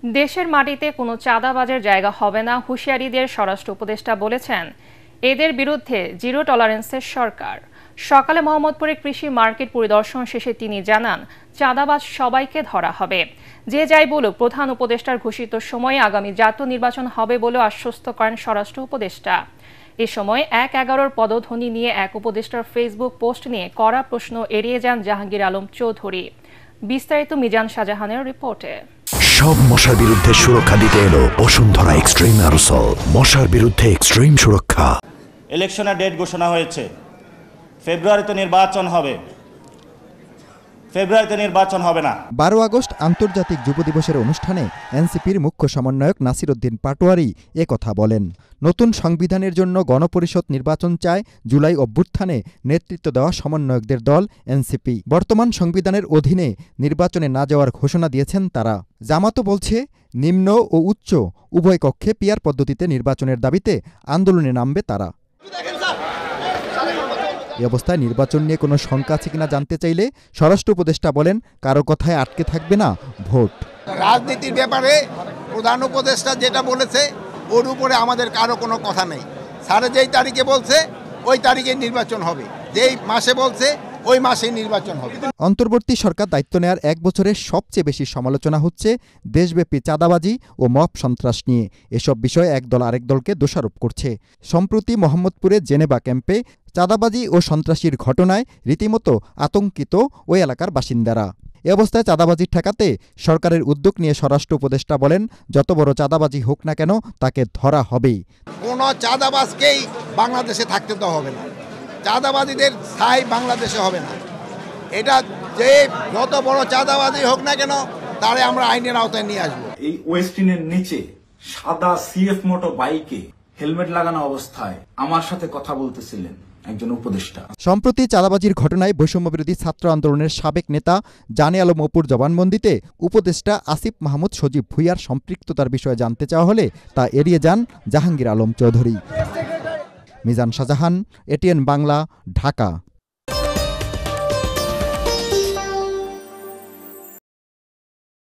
দেশের মাটিতে কোনো চাঁদাবাজের জায়গা হবে না, হুঁশিয়ারিদের স্বরাষ্ট্র উপদেষ্টা বলেছেন। এদের বিরুদ্ধে জিরো টলারেন্সের সরকার। সকালে মোহাম্মদপুরে কৃষি মার্কেট পরিদর্শন শেষে তিনি জানান, চাঁদাবাজ সবাইকে ধরা হবে। যে যাই বলুক, প্রধান উপদেষ্টার ঘোষিত সময়ে আগামী জাতীয় নির্বাচন হবে বলেও আশ্বস্ত করেন স্বরাষ্ট্র উপদেষ্টা। এ সময় ১-১১ পদধ্বনি নিয়ে এক উপদেষ্টার ফেসবুক পোস্ট নিয়ে কড়া প্রশ্ন এড়িয়ে যান জাহাঙ্গীর আলম চৌধুরী। বিস্তারিত মিজান শাহজাহানের রিপোর্টে। সব মশার বিরুদ্ধে সুরক্ষা দিতে এলো বসুন্ধরা এক্সট্রিম অ্যারোসল। মশার বিরুদ্ধে এক্সট্রিম সুরক্ষা। ইলেকশনের ডেট ঘোষণা হয়েছে, ফেব্রুয়ারিতে নির্বাচন হবে। ফেব্রুয়ারিতে নির্বাচন হবে না। ১২ আগস্ট আন্তর্জাতিক যুব দিবসের অনুষ্ঠানে এনসিপির মুখ্য সমন্বয়ক নাসির উদ্দিন পাটোয়ারি একথা বলেন। নতুন সংবিধানের জন্য গণপরিষদ নির্বাচন চায় জুলাই অভ্যুত্থানে নেতৃত্ব দেওয়া সমন্বয়কদের দল এনসিপি। বর্তমান সংবিধানের অধীনে নির্বাচনে না যাওয়ার ঘোষণা দিয়েছেন তারা। জামাতও বলছে, নিম্ন ও উচ্চ উভয় কক্ষে পিয়ার পদ্ধতিতে নির্বাচনের দাবিতে আন্দোলনে নামবে তারা। এ অবস্থায় নির্বাচন নিয়ে কোনো শঙ্কা আছে কিনা জানতে চাইলে স্বরাষ্ট্র উপদেষ্টা বলেন, কারো কথায় আটকে থাকবে না ভোট। রাজনীতির ব্যাপারে প্রধান উপদেষ্টা যেটা বলেছে ওর উপরে আমাদের কারো কোনো কথা নেই। স্যার যেই তারিখে বলছে ওই তারিখে নির্বাচন হবে, যেই মাসে বলছে ওই মাসেই নির্বাচন হবে। অন্তর্বর্তী সরকার দায়িত্ব নেওয়ার এক বছরে সবচেয়ে বেশি সমালোচনা হচ্ছে দেশব্যাপী চাঁদাবাজি ও মব সন্ত্রাস নিয়ে। এসব বিষয়ে একদল আরেক দলকে দোষারোপ করছে। সম্প্রতি মোহাম্মদপুরে জেনেভা ক্যাম্পে চাঁদাবাজি ও সন্ত্রাসীর ঘটনায় রীতিমতো আতঙ্কিত ওই এলাকার বাসিন্দারা। এ অবস্থায় চাঁদাবাজি ঠেকাতে সরকারের উদ্যোগ নিয়ে স্বরাষ্ট্র উপদেষ্টা বলেন, যত বড় চাঁদাবাজি হোক না কেন তাকে ধরা হবেই। কোনো চাঁদাবাজকেই বাংলাদেশে থাকতে দেওয়া হবে না। চাঁদাবাদীদের স্থায়ী বাংলাদেশে হবে না। এটা যে যত বড় চাঁদাবাজি হোক না কেন তারে আমরা আইনের আওতায় নিয়ে আসবো। এই ওয়েস্টিনের নিচে সাদা সিএফ মোটো বাইকে হেলমেট লাগানো অবস্থায় আমার সাথে কথা বলতেছিলেন একজন উপদেষ্টা। সম্প্রতি চাঁদাবাজির ঘটনায় বৈষম্যবিরোধী ছাত্র আন্দোলনের সাবেক নেতা জানে আলম অপুর জবানবন্দিতে উপদেষ্টা আসিফ মাহমুদ সজীব ভুইয়ার সম্পৃক্ততার বিষয়ে জানতে চাওয়া হলে তা এড়িয়ে যান জাহাঙ্গীর আলম চৌধুরী। মিজান শাহজাহান, এটিএন বাংলা, ঢাকা।